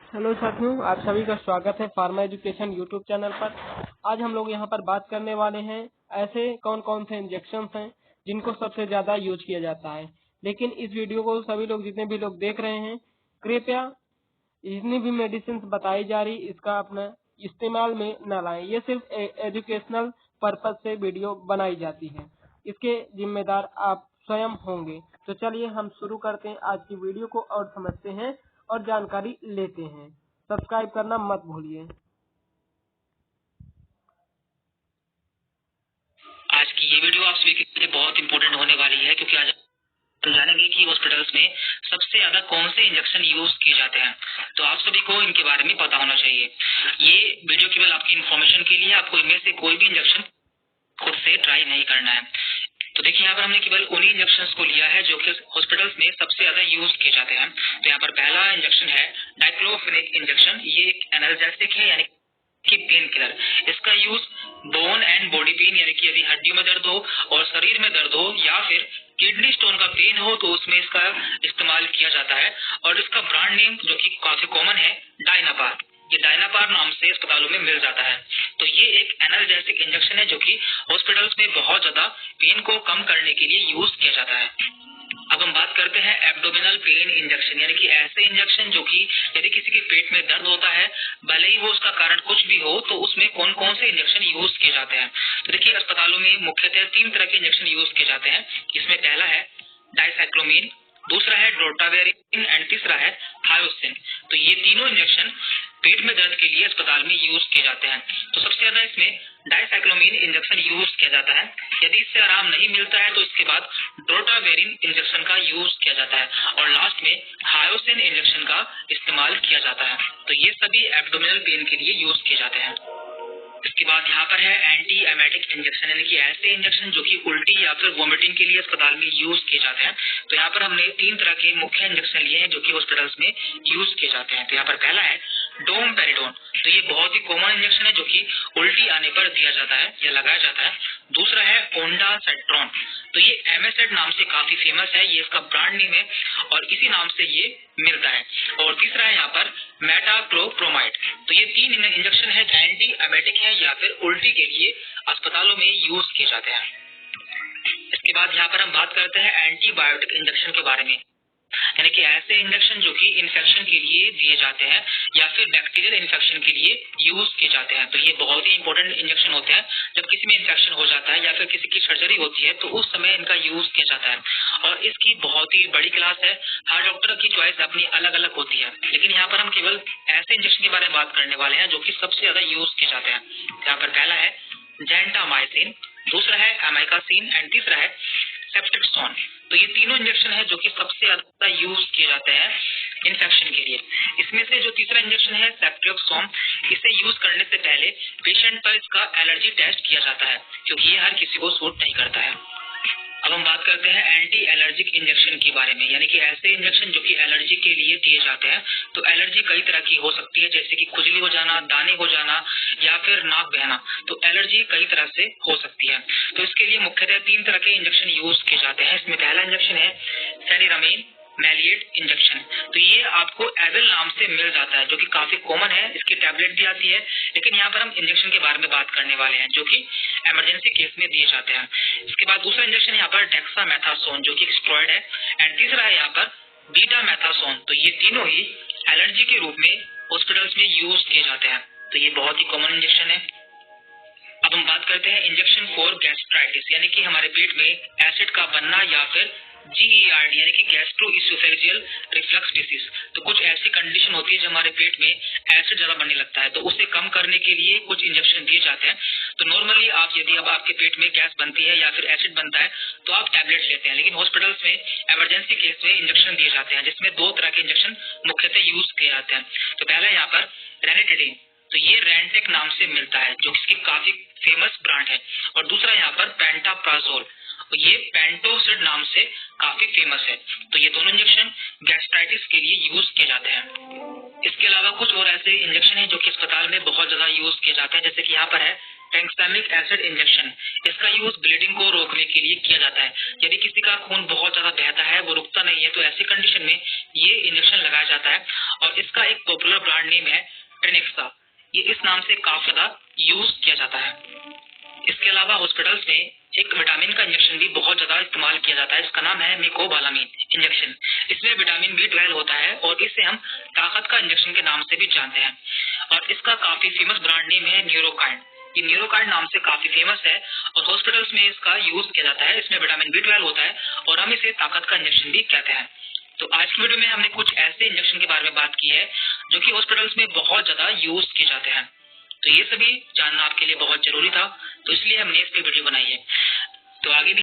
Hello साथियों, आप सभी का स्वागत है फार्मा एजुकेशन यूट्यूब चैनल पर। आज हम लोग यहाँ पर बात करने वाले हैं ऐसे कौन कौन से इंजेक्शन हैं जिनको सबसे ज्यादा यूज किया जाता है। लेकिन इस वीडियो को सभी लोग जितने भी लोग देख रहे हैं, कृपया जितनी भी मेडिसिन बताई जा रही इसका अपना इस्तेमाल में न लाएं। ये सिर्फ एजुकेशनल पर्पज से वीडियो बनाई जाती है, इसके जिम्मेदार आप स्वयं होंगे। तो चलिए हम शुरू करते हैं आज की वीडियो को और समझते हैं और जानकारी लेते हैं। सब्सक्राइब करना मत भूलिए। आज की ये वीडियो आप सभी के लिए बहुत इंपॉर्टेंट होने वाली है, क्योंकि आज हम जानेंगे कि हॉस्पिटल्स में सबसे ज्यादा कौन से इंजेक्शन यूज किए जाते हैं। तो आप सभी को इनके बारे में पता होना चाहिए। ये वीडियो केवल आपकी इन्फॉर्मेशन के लिए, आपको इनमें से कोई भी इंजेक्शन खुद से ट्राई नहीं करना है। तो देखिए, यहाँ पर हमने केवल उन्हीं इंजेक्शन को लिया है जो कि हॉस्पिटल्स में सबसे ज्यादा यूज किए जाते हैं। तो यहाँ पर पहला इंजेक्शन है डाइक्लोफेनेक इंजेक्शन। ये एक एनाल्जेसिक है, यानी कि पेन किलर। इसका use bone and body pain, यानी कि यदि हड्डियों में दर्द हो और शरीर में दर्द हो या फिर किडनी स्टोन का पेन हो तो उसमें इसका इस्तेमाल किया जाता है। और इसका ब्रांड नेम जो कि काफी कॉमन है, डायनापार। ये डायनापार नाम से अस्पतालों में मिल जाता है। तो ये एक एनाल्जेसिक इंजेक्शन है जो कि हॉस्पिटल्स में बहुत ज्यादा पेन को कम करने के लिए यूज किया जाता है। अब हम बात करते हैं एब्डोमिनल पेन इंजेक्शन, यानी कि ऐसे इंजेक्शन जो कि यदि किसी के पेट में दर्द होता है, भले ही वो उसका कारण कुछ भी हो, तो उसमें कौन कौन से इंजेक्शन यूज किए जाते हैं। तो देखिए, अस्पतालों में मुख्यतः 3 तरह के इंजेक्शन यूज किए जाते हैं। इसमें पहला है डाइसाइक्लोमीन, दूसरा है ड्रोटावेरिन एंड तीसरा है थायोसिन। तो ये तीनों इंजेक्शन पेट में दर्द के लिए अस्पताल में यूज किए जाते हैं। तो सबसे ज्यादा इसमें डाइसाइक्लोमीन इंजेक्शन यूज किया जाता है। यदि इससे आराम नहीं मिलता है तो इसके बाद ड्रोटावेरिन इंजेक्शन का यूज किया जाता है और लास्ट में थायोसिन इंजेक्शन का इस्तेमाल किया जाता है। तो ये सभी एब्डोमिनल पेन के लिए यूज किए जाते हैं। इसके बाद यहाँ पर है एंटी एमेटिक इंजेक्शन, यानी कि ऐसे इंजेक्शन जो कि उल्टी या फिर वोमिटिंग के लिए अस्पताल में यूज किए जाते हैं। तो यहाँ पर हमने 3 तरह के मुख्य इंजेक्शन लिए हैं जो कि हॉस्पिटल्स में यूज किए जाते हैं। तो यहाँ पर पहला है डोमपेरिडोन। तो ये बहुत ही कॉमन इंजेक्शन है जो कि उल्टी आने पर दिया जाता है या लगाया जाता है। दूसरा है ओंडासेट्रॉन। तो ये एमएसेट नाम से काफी फेमस है, ये इसका ब्रांड नेम है और इसी नाम से ये मिलता है। और तीसरा है यहाँ पर मेटाक्लोप्रोमाइड। तो ये 3 इंजेक्शन है, एंटी एमेटिक है या फिर उल्टी के लिए अस्पतालों में यूज किए जाते हैं। इसके बाद यहाँ पर हम बात करते हैं एंटीबायोटिक इंजेक्शन के बारे में, यानी कि ऐसे इंजेक्शन जो कि इन्फेक्शन के लिए दिए जाते हैं या फिर बैक्टीरियल इन्फेक्शन के लिए यूज किए जाते हैं। तो ये बहुत ही इंपॉर्टेंट इंजेक्शन होते हैं। जब किसी में इन्फेक्शन हो जाता है या फिर किसी की सर्जरी होती है तो उस समय इनका यूज किया जाता है और इसकी बहुत ही बड़ी क्लास है। हर डॉक्टर की चॉइस अपनी अलग अलग होती है, लेकिन यहाँ पर हम केवल ऐसे इंजेक्शन के बारे में बात करने वाले हैं जो कि सबसे ज्यादा यूज किए जाते हैं। यहाँ पर पहला है जेंटामाइसिन, दूसरा है एमाइकासिन एंड तीसरा है सेफ्ट्रिक्सोन। तो ये तीनों इंजेक्शन है जो कि सबसे ज्यादा यूज किए जाते हैं इन्फेक्शन के लिए। इसमें से जो तीसरा इंजेक्शन है सेफ्ट्रिक्सोन, इसे यूज करने से पहले पेशेंट पर इसका एलर्जी टेस्ट किया जाता है, क्योंकि ये हर किसी को सूट नहीं करता है। अब हम बात करते हैं एंटी एलर्जिक इंजेक्शन के बारे में, यानी कि ऐसे इंजेक्शन जो कि एलर्जी के लिए दिए जाते हैं। तो एलर्जी कई तरह की हो सकती है, जैसे कि खुजली हो जाना, दाने हो जाना या फिर नाक बहना। तो एलर्जी कई तरह से हो सकती है। तो इसके लिए मुख्यतः 3 तरह के इंजेक्शन यूज किए जाते हैं। इसमें पहला इंजेक्शन है फेनिरामिन मैलिएट इंजेक्शन। तो ये आपको एविल नाम से मिल जाता है, जो कि काफी कॉमन है। इसकी टैबलेट भी आती है, लेकिन यहाँ पर हम इंजेक्शन के बारे में बात करने वाले हैं जो कि इमरजेंसी केस में दिए जाते हैं। इसके बाद दूसरा इंजेक्शन यहाँ पर डेक्सामेथासोन, जो कि एक स्टेरॉइड है एंड तीसरा है यहाँ पर बीटामेथासोन। तो ये तीनों ही एलर्जी के रूप में हॉस्पिटल्स में यूज किए जाते हैं। तो ये बहुत ही कॉमन इंजेक्शन है। अब हम बात करते हैं इंजेक्शन फॉर गैस्ट्राइटिस, यानी कि हमारे पेट में एसिड का बनना या फिर GERD, यानी कि गैस्ट्रोइसोफेजियल रिफ्लक्स डिसीज। तो कुछ ऐसी कंडीशन होती है जब हमारे पेट में एसिड ज्यादा बनने लगता है, तो उसे कम करने के लिए कुछ इंजेक्शन दिए जाते हैं। तो नॉर्मली आप यदि अब आपके पेट में गैस बनती है या फिर एसिड बनता है तो आप टैबलेट लेते हैं, लेकिन हॉस्पिटल्स में इमरजेंसी केस में इंजेक्शन दिए जाते हैं, जिसमें 2 तरह के इंजेक्शन मुख्यतः यूज किए जाते हैं। तो पहला यहाँ पर रेनिटिडिन। तो ये रेंटेक नाम से मिलता है, जो इसकी काफी फेमस ब्रांड है। और दूसरा यहाँ पर पेंटाप्राजोल, ये पेंटोसिड नाम से काफी फेमस है। तो ये दोनों इंजेक्शन गैस्ट्राइटिस के लिए यूज किए जाते हैं। इसके अलावा कुछ और ऐसे इंजेक्शन है जो कि अस्पताल में बहुत ज्यादा यूज किए जाते हैं, जैसे कि यहाँ पर है टेंक्सामिक एसिड इंजेक्शन। इसका यूज ब्लीडिंग को रोकने के लिए किया जाता है। यदि किसी का खून बहुत ज्यादा बहता है, वो रुकता नहीं है, तो ऐसी कंडीशन में ये इंजेक्शन लगाया जाता है। और इसका एक पॉपुलर ब्रांड नेम है ट्रेनेक्सा। ये इस नाम से काफी ज्यादा यूज किया जाता है। इसके अलावा हॉस्पिटल्स में एक विटामिन का इंजेक्शन भी बहुत ज्यादा इस्तेमाल किया जाता है, जिसका नाम है मेकोबालामिन इंजेक्शन। इसमें विटामिन B12 होता है और इसे हम ताकत का इंजेक्शन के नाम से भी जानते हैं। और इसका काफी फेमस ब्रांड नेम है न्यूरोकाइंड। ये न्यूरोकाइंड नाम से काफी फेमस है और हॉस्पिटल्स में इसका यूज किया जाता है। इसमें विटामिन B12 होता है और हम इसे ताकत का इंजेक्शन भी कहते हैं। तो आज की वीडियो में हमने कुछ ऐसे इंजेक्शन के बारे में बात की है जो कि हॉस्पिटल्स में बहुत ज्यादा यूज किए जाते हैं। तो ये सभी जानना आपके लिए बहुत जरूरी था, तो इसलिए हमने इस पे वीडियो बनाई है। तो आगे भी